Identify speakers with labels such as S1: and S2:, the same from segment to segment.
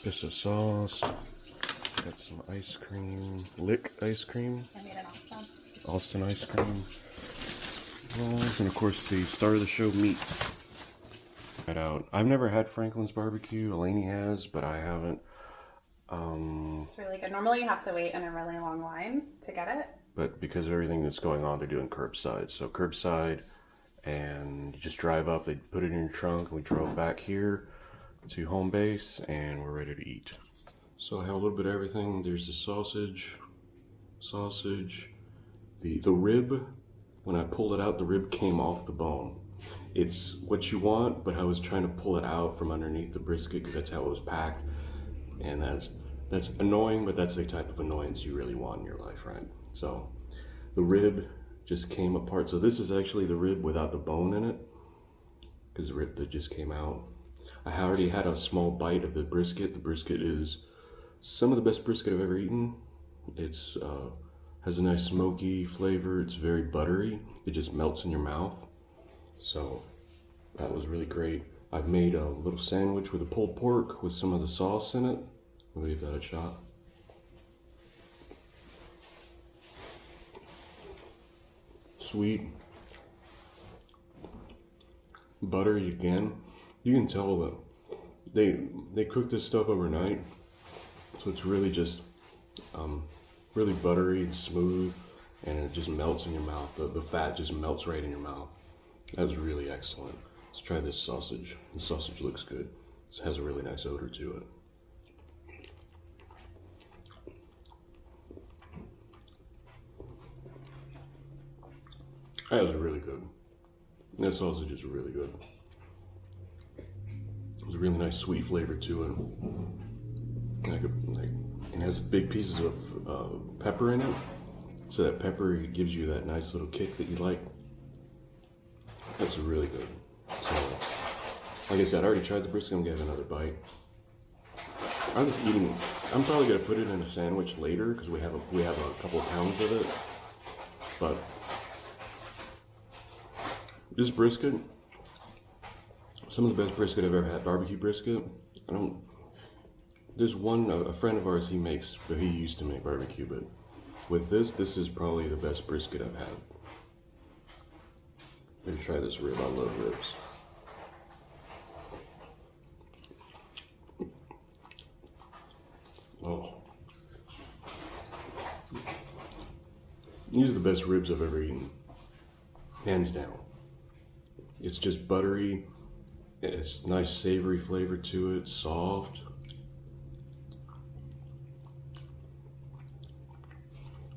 S1: Bits of sauce. Got some ice cream. Lick ice cream.
S2: I made an
S1: Austin ice cream. And of course the star of the show, meat. Right out. I've never had Franklin's barbecue. Eleni has, but I haven't.
S2: It's really good. Normally you have to wait in a really long line to get it.
S1: But because of everything that's going on, they're doing curbside. So curbside, and you just drive up, they put it in your trunk, and we drove back here to home base, and we're ready to eat. So I have a little bit of everything. There's the sausage, the rib. When I pulled it out, the rib came off the bone. It's what you want, but I was trying to pull it out from underneath the brisket because that's how it was packed. And that's annoying, but that's the type of annoyance you really want in your life, right? So the rib just came apart. So this is actually the rib without the bone in it, because the rib that just came out. I already had a small bite of the brisket. The brisket is some of the best brisket I've ever eaten. It's has a nice smoky flavor. It's very buttery. It just melts in your mouth. So that was really great. I've made a little sandwich with a pulled pork with some of the sauce in it. I'll give that a shot. Sweet. Buttery again. You can tell that they cook this stuff overnight. So it's really just really buttery and smooth, and it just melts in your mouth. The fat just melts right in your mouth. That was really excellent. Let's try this sausage. The sausage looks good. It has a really nice odor to it. That was really good. That sausage is really good. There's a really nice sweet flavor to it. It has big pieces of pepper in it, so that pepper gives you that nice little kick that you like. That's really good. So, like I said, I already tried the brisket. I'm gonna have another bite. I'm probably gonna put it in a sandwich later because we have a couple of pounds of it. But this brisket, some of the best brisket I've ever had. Barbecue brisket. There's a friend of ours, he used to make barbecue, but with this is probably the best brisket I've had. Maybe try this rib. I love ribs. Oh. These are the best ribs I've ever eaten. Hands down. It's just buttery. It's nice savory flavor to it, soft.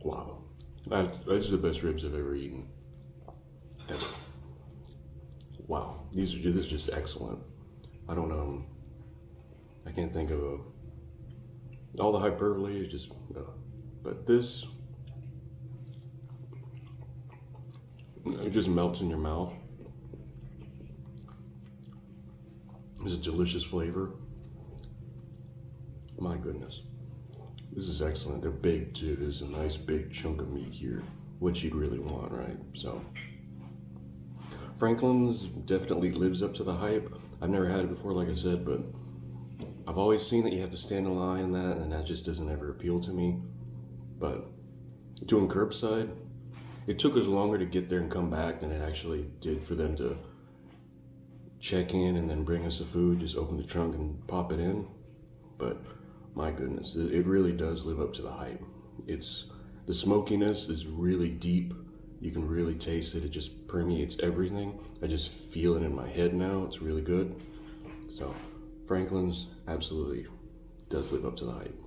S1: Wow. Those are the best ribs I've ever eaten. Ever. Wow. This is just excellent. I can't think of all the hyperbole is just, but this, it just melts in your mouth. It's a delicious flavor. My goodness. This is excellent. They're big too. There's a nice big chunk of meat here, which you'd really want, right? So, Franklin's definitely lives up to the hype. I've never had it before, like I said, but I've always seen that you have to stand in line and that just doesn't ever appeal to me. But doing curbside, it took us longer to get there and come back than it actually did for them to check in and then bring us the food, just open the trunk and pop it in. But my goodness, it really does live up to the hype. The smokiness is really deep. You can really taste it. It just permeates everything. I just feel it in my head now. It's really good. So Franklin's absolutely does live up to the hype.